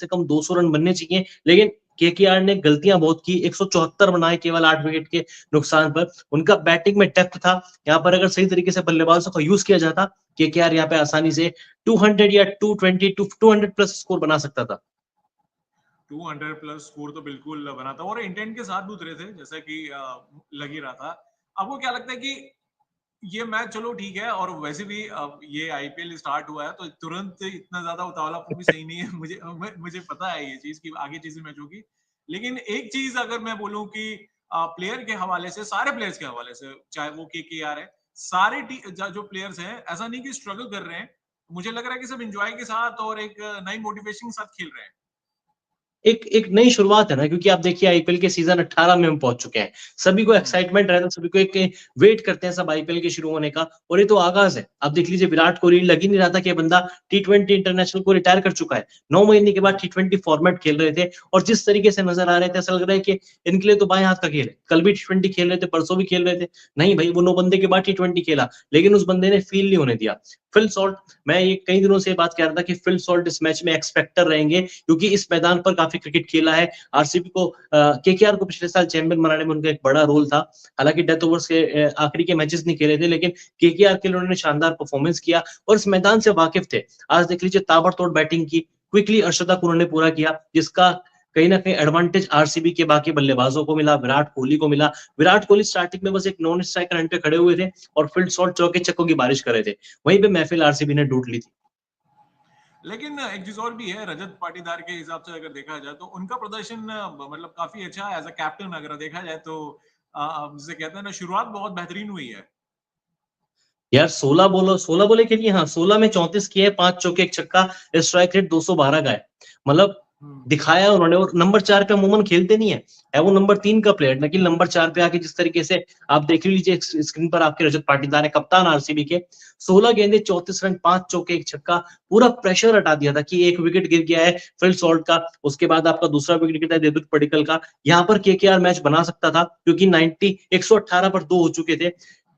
से कम 200 रन बनने चाहिए, लेकिन केकेआर ने गलतियां बहुत की, 174 बनाए केवल 8 विकेट के नुकसान पर। उनका बैटिंग में डेप्थ था, यहाँ पर अगर सही तरीके से बल्लेबाजों का यूज किया जाता, केकेआर यहाँ पे आसानी से 200 या 220 200 प्लस स्कोर बना सकता था। 200 प्लस स्कोर तो बिल्कुल बना था और इंटेंट के साथ भी उतरे थे, जैसा कि लग ही रहा था। आपको क्या लगता है कि ये मैच, चलो ठीक है, और वैसे भी ये आईपीएल स्टार्ट हुआ है तो तुरंत इतना ज्यादा उतावलापन भी सही नहीं है। मुझे पता है ये चीज कि आगे चीजें मैच होगी, लेकिन एक चीज अगर मैं बोलूं कि प्लेयर के हवाले से, सारे प्लेयर्स के हवाले से, चाहे वो केकेआर है, सारे जो प्लेयर्स हैं, ऐसा नहीं कि स्ट्रगल कर रहे हैं। मुझे लग रहा है कि सब एंजॉय के साथ और एक नई मोटिवेशन के साथ खेल रहे हैं। एक एक नई शुरुआत है ना, क्योंकि आप देखिए आईपीएल के सीजन 18 में हम पहुंच चुके हैं। सभी को एक्साइटमेंट रहता है, सभी को एक वेट करते हैं सब आईपीएल के शुरू होने का, और ये तो आगाज है। आप देख लीजिए विराट कोहली, लग ही नहीं रहा था कि बंदा टी20 इंटरनेशनल को रिटायर कर चुका है। 9 महीने के बाद टी20 फॉर्मेट खेल रहे थे, और जिस तरीके से नजर आ रहे थे ऐसा लग रहा है कि इनके लिए तो बाएं हाथ का खेल है। कल भी टी20 खेल रहे थे, परसों भी खेल रहे थे। नहीं भाई, वो 9 बंदे के बाद टी20 खेला, लेकिन उस बंदे ने फील नहीं होने दिया। फिल सॉल्ट, मैं ये कई दिनों से बात कर रहा था कि फिल सॉल्ट इस मैच में एक्सपेक्टर रहेंगे, क्योंकि इस मैदान पर काफी क्रिकेट खेला है। आरसीबी को, केकेआर को पिछले साल चैंपियन बनाने में उनका एक बड़ा रोल था। हालांकि डेथ ओवर्स के आखिरी के मैचेस नहीं खेले थे, लेकिन केकेआर के लिए उन्होंने शानदार परफॉर्मेंस किया और इस मैदान से वाकिफ थे। आज देख लीजिए ताबड़तोड़ बैटिंग की, क्विकली अर्शदक उन्होंने पूरा किया, जिसका कहीं ना कहीं एडवांटेज आरसीबी के बाकी बल्लेबाजों को मिला, विराट कोहली को मिला। विराट कोहली स्टार्टिंग में बस एक नॉन स्ट्राइकर एंड पे खड़े हुए थे और फील्ड शॉट चौके छक्कों की बारिश कर रहे थे। वहीं पे महफिल आरसीबी ने ढूंढ ली थी। लेकिन एक चीज और भी है, रजत पाटीदार के हिसाब से अगर देखा जाए तो उनका प्रदर्शन मतलब काफी अच्छा है एज अ कैप्टन। अगर देखा जाए तो जिसे कहते हैं ना, शुरुआत बहुत बेहतरीन हुई है। यार 16 बोले के लिए, हाँ 16 में 34 किए, 5 चौके 1 छक्का, स्ट्राइक रेट 212 का है। मतलब हम्म। दिखाया उन्होंने। और नंबर 4 पे अमूमन खेलते नहीं है वो नंबर 3 का प्लेयर, लेकिन नंबर 4 पे आके जिस तरीके से आप देख लीजिए स्क्रीन पर, आपके रजत पाटीदार है कप्तान आरसीबी के, 16 गेंदे 34 रन, 5 चौके 1 छक्का, पूरा प्रेशर हटा दिया था कि एक विकेट गिर गया है फिल सॉल्ट का, उसके बाद आपका दूसरा विकेट गिरता है देवदत्त पडिक्कल का। यहाँ पर केकेआर मैच बना सकता था, क्योंकि 118 पर 2 हो चुके थे।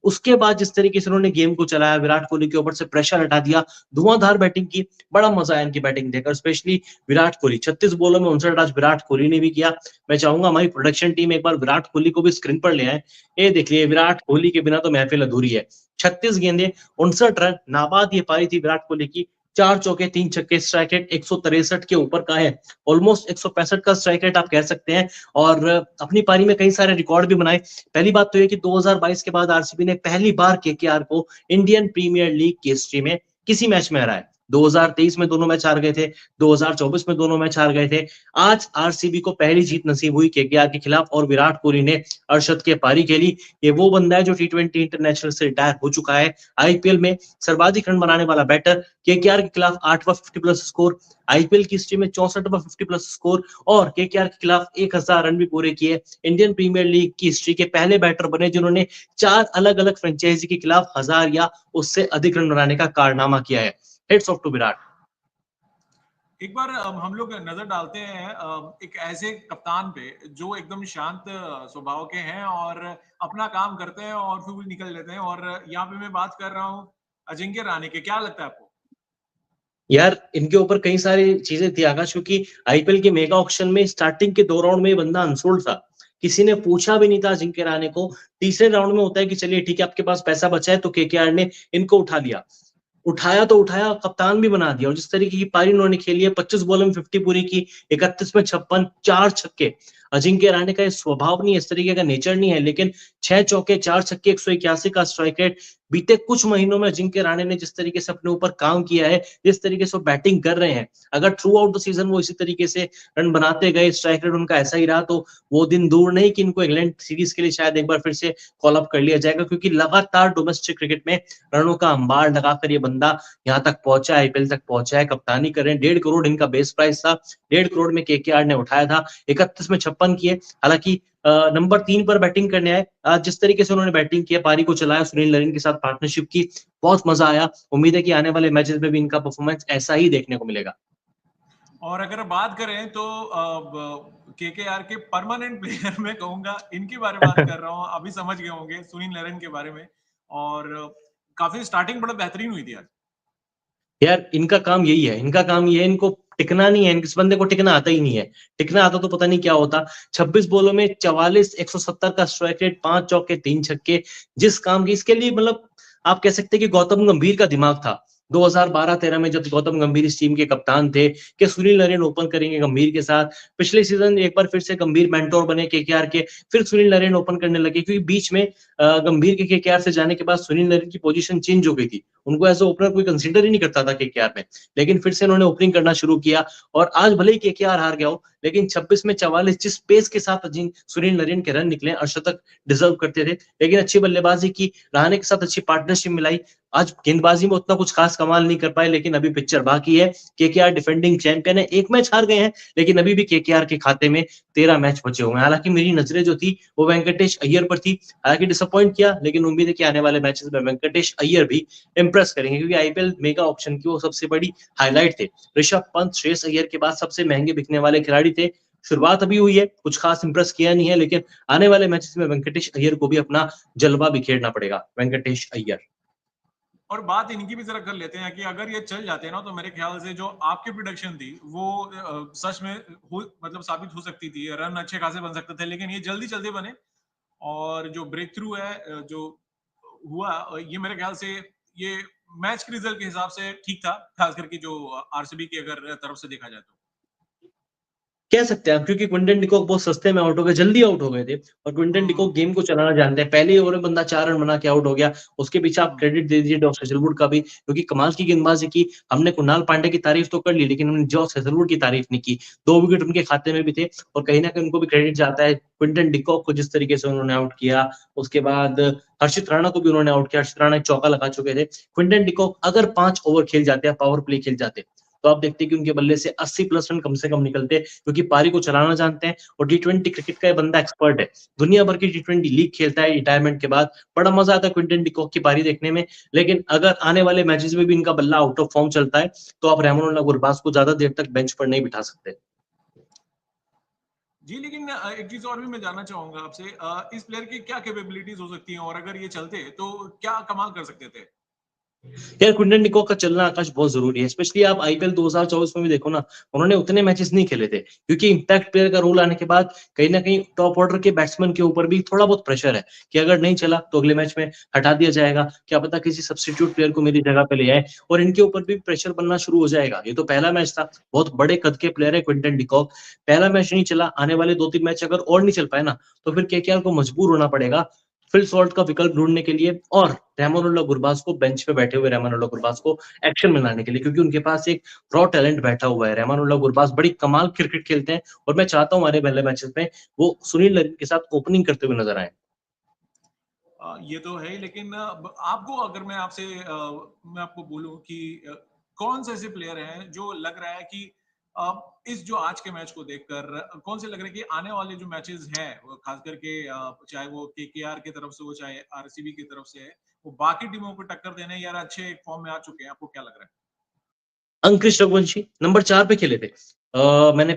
उसके बाद जिस तरीके से उन्होंने गेम को चलाया, विराट कोहली के ऊपर से प्रेशर हटा दिया, धुआंधार बैटिंग की, बड़ा मजा आया इनकी बैटिंग देखकर, स्पेशली विराट कोहली। 36 बॉलों में 59 आज विराट कोहली ने भी किया। मैं चाहूंगा हमारी प्रोडक्शन टीम एक बार विराट कोहली को भी स्क्रीन पर ले आए। ये देखिए, विराट कोहली के बिना तो महफिल अधूरी है। 36 गेंदे 59 रन, नाबाद ये पारी थी विराट कोहली की। 4 चौके 3 छक्के, स्ट्राइक रेट 163 के ऊपर का है, ऑलमोस्ट 165 का स्ट्राइक रेट आप कह सकते हैं। और अपनी पारी में कई सारे रिकॉर्ड भी बनाए। पहली बात तो ये कि 2022 के बाद आरसीबी ने पहली बार केकेआर को इंडियन प्रीमियर लीग की हिस्ट्री में किसी मैच में हराया। 2023 में दोनों मैच हार गए थे, 2024 में दोनों मैच हार गए थे। आज आरसीबी को पहली जीत नसीब हुई केकेआर के खिलाफ, और विराट कोहली ने अरशद के पारी खेली। ये वो बंदा है जो टी20 इंटरनेशनल से रिटायर हो चुका है, आईपीएल में सर्वाधिक रन बनाने वाला बैटर। केकेआर के खिलाफ 8वां 50 प्लस स्कोर, आईपीएल की हिस्ट्री में 64वां 50 प्लस स्कोर, और केकेआर के खिलाफ 1000 रन भी पूरे किए। इंडियन प्रीमियर लीग की हिस्ट्री के पहले बैटर बने जिन्होंने 4 अलग अलग फ्रेंचाइजी के खिलाफ 1000 या उससे अधिक रन बनाने का कारनामा किया है। Heads off to Virat. एक बार हम लोग नजर डालते हैं एक ऐसे कप्तान पे जो एकदम शांत स्वभाव के हैं और अपना काम करते हैं और फिर निकल लेते हैं। और यहाँ पे मैं बात कर रहा हूँ अजिंक्य रहाणे के। क्या लगता है आपको? यार इनके ऊपर कई सारी चीजें थी आकाश, क्योंकि आईपीएल के मेगा ऑक्शन में स्टार्टिंग के 2 राउंड में ये बंदा अनसोल्ड था। किसी ने पूछा भी नहीं था अजिंक्य रहाणे को। तीसरे राउंड में होता है कि चलिए ठीक है, आपके पास पैसा बचा है, तो केकेआर ने इनको उठा लिया। उठाया तो उठाया, कप्तान भी बना दिया, और जिस तरीके की पारी उन्होंने खेली है, 25 बॉलों में 50 पूरी की, 31 में 56, 4 छक्के। अजिंक्य रहाणे का स्वभाव नहीं है, इस तरीके का नेचर नहीं है, लेकिन 6 चौके 4 छक्के, 181 का स्ट्राइक रेट। बीते कुछ महीनों में अजिंक्य रहाणे ने जिस तरीके से अपने ऊपर काम किया है, जिस तरीके से वो बैटिंग कर रहे हैं, अगर थ्रू आउट द सीजन वो इसी तरीके से रन बनाते गए, स्ट्राइक रेट उनका ऐसा ही रहा, तो वो दिन दूर नहीं कि इनको इंग्लैंड सीरीज के लिए शायद एक बार फिर से कॉल अप कर लिया जाएगा, क्योंकि लगातार डोमेस्टिक क्रिकेट में रनों का अंबार लगाकर ये बंदा यहाँ तक पहुंचा है, आईपीएल तक पहुंचा है, कप्तानी कर रहे हैं। 1.5 करोड़ इनका बेस प्राइस था, 1.5 करोड़ में केकेआर ने उठाया था, 31 में 56 किए। हालांकि नंबर 3 पर बैटिंग करने आए, जिस तरीके से उन्होंने बैटिंग किया, पारी को चलाया, सुनील नरीन के साथ पार्टनरशिप की, बहुत मजा आया। उम्मीद है कि आने वाले मैचेस में भी इनका परफॉर्मेंस ऐसा ही देखने को मिलेगा। और अगर बात करें तो केकेआर के परमानेंट प्लेयर मैं कहूंगा, इनके बारे में बात कर रहा हूँ, अभी समझ गए होंगे सुनील नारायण के बारे में। और काफी स्टार्टिंग बड़ा बेहतरीन हुई थी आज। यार इनका काम यही है, इनको टिकना नहीं है, इस बंदे को टिकना आता ही नहीं है। टिकना आता तो पता नहीं क्या होता। 26 बॉलों में 44 170 का स्ट्राइक रेट, 5 चौके 3 छक्के, जिस काम की इसके लिए मतलब आप कह सकते हैं कि गौतम गंभीर का दिमाग था। 2012-13 में जब गौतम गंभीर इस टीम के कप्तान थे कि सुनील नरेन ओपन करेंगे गंभीर के साथ। पिछले सीजन एक बार फिर से गंभीर मेंटोर बने केकेआर के, फिर सुनील नरेन ओपन करने लगे क्योंकि बीच में गंभीर के केकेआर से जाने के बाद सुनील नरेन की पोजीशन चेंज हो गई थी। उनको एज़ अ ओपनर कोई कंसीडर ही नहीं करता था केकेआर में। लेकिन फिर से उन्होंने ओपनिंग करना शुरू किया और आज भले ही केकेआर हार गया हो, लेकिन 26 में 44 जिस पेस के साथ सुनील नरेन के रन निकले, अर्धशतक डिजर्व करते थे। लेकिन अच्छी बल्लेबाजी की, रहाणे के साथ अच्छी पार्टनरशिप मिलाई। आज गेंदबाजी में उतना कुछ खास कमाल नहीं कर पाए, लेकिन अभी पिक्चर बाकी है। केकेआर डिफेंडिंग चैंपियन है, एक मैच हार गए हैं, लेकिन अभी भी केकेआर के खाते में 13 मैच बचे हुए हैं। हालांकि मेरी नजरें जो थी वो वेंकटेश अय्यर पर थी। हालांकि डिसअपॉइंट किया, लेकिन उम्मीद है कि आने वाले मैचेस में वेंकटेश अय्यर भी इंप्रेस करेंगे, क्योंकि आईपीएल मेगा ऑप्शन की वो सबसे बड़ी हाईलाइट थे। ऋषभ पंत, श्रेयस अय्यर के बाद सबसे महंगे बिकने वाले खिलाड़ी थे। शुरुआत अभी हुई है, कुछ खास इंप्रेस किया नहीं है, लेकिन आने वाले मैचेस में वेंकटेश अय्यर को भी अपना जलवा बिखेरना पड़ेगा। वेंकटेश अय्यर। और बात इनकी भी जरा कर लेते हैं कि अगर ये चल जाते हैं ना, तो मेरे ख्याल से जो आपकी प्रोडिक्शन थी वो सच में मतलब साबित हो सकती थी। रन अच्छे खासे बन सकते थे, लेकिन ये जल्दी जल्दी बने। और जो ब्रेक थ्रू है जो हुआ, ये मेरे ख्याल से ये मैच के रिजल्ट के हिसाब से ठीक था, खास करके जो आरसीबी की अगर तरफ से देखा जाए तो। कह सकते हैं आप, क्योंकि क्विंटन डिकॉक बहुत सस्ते में आउट हो गए, जल्दी आउट हो गए थे। और क्विंटन डिकॉक गेम को चलाना जानते हैं। पहले ओवर में बंदा 4 रन बना के आउट हो गया। उसके पीछे आप क्रेडिट दे दीजिए जॉस हेजलवुड का भी, क्योंकि कमाल की गेंदबाजी की। हमने कुणाल पांडे की तारीफ तो कर ली, लेकिन हमने जॉस हेजलवुड की तारीफ नहीं की। 2 विकेट उनके खाते में भी थे और कहीं ना कहीं उनको भी क्रेडिट जाता है क्विंटन डिकॉक को, जिस तरीके से उन्होंने आउट किया। उसके बाद हर्षित राणा को भी उन्होंने आउट किया। हर्षित राणा एक चौका लगा चुके थे। क्विंटन डिकॉक अगर 5 ओवर खेल जाते हैं, पावर प्ले खेल जाते, तो आप देखते कि उनके बल्ले से 80 प्लस रन कम से कम निकलते, क्योंकि पारी को चलाना जानते हैं और टी20 क्रिकेट का ये बंदा एक्सपर्ट है। दुनिया भर की टी20 लीग खेलता है रिटायरमेंट के बाद। बड़ा मजा आता है क्विंटन डिकॉक की पारी देखने में। लेकिन अगर आने वाले मैचेस में भी इनका बल्ला आउट ऑफ फॉर्म चलता है, तो आप रहमान गुरबाज को ज्यादा देर तक बेंच पर नहीं बिठा सकते। जी, लेकिन एक चीज और भी मैं जानना चाहूंगा आपसे, इस प्लेयर की क्या कैपेबिलिटीज हो सकती हैं, और अगर ये चलते तो क्या कमाल कर सकते थे? यार क्विंटन डिकॉक का चलना आकाश बहुत जरूरी है। स्पेशली आप आईपीएल 2024 में भी देखो ना, उन्होंने उतने मैचेस नहीं खेले थे, क्योंकि इंपैक्ट प्लेयर का रोल आने के बाद कहीं ना कहीं टॉप ऑर्डर के बैट्समैन के ऊपर भी थोड़ा बहुत प्रेशर है कि अगर नहीं चला तो अगले मैच में हटा दिया जाएगा, क्या पता किसी सब्स्टिट्यूट प्लेयर को मेरी जगह पे ले आए। और इनके ऊपर भी प्रेशर बनना शुरू हो जाएगा। ये तो पहला मैच था, बहुत बड़े कद के प्लेयर है क्विंटन डिकॉक। पहला मैच नहीं चला, आने वाले 2-3 मैच अगर और नहीं चल पाए ना, तो फिर केकेआर को मजबूर होना पड़ेगा फिल सॉल्ट का विकल्प ढूंढने के लिए और रहमानुल्लाह गुरबाज को, बेंच पे बैठे हुए रहमानुल्लाह गुरबाज को एक्शन में लाने के लिए, क्योंकि उनके पास एक रॉ टैलेंट बैठा हुआ है। रहमानुल्लाह गुरबाज बड़ी कमाल क्रिकेट खेलते हैं और मैं चाहता हूँ हमारे पहले मैचेस में वो सुनील नरीन के साथ ओपनिंग करते हुए नजर आए। ये तो है ही, लेकिन आपको अगर मैं आपको बोलूं कि कौन से ऐसे प्लेयर हैं जो लग रहा है कि इस जो आज के मैच को देखकर कौन से लग रहा है कि आने वाले जो मैचेस हैं, वो खास करके चाहे वो केकेआर की तरफ से हो चाहे आरसीबी की तरफ से है, वो बाकी टीमों को टक्कर देने यार अच्छे फॉर्म में आ चुके हैं, आपको क्या लग रहा है? अंकृश रघुवंशी नंबर 4 पे खेले थे। मैंने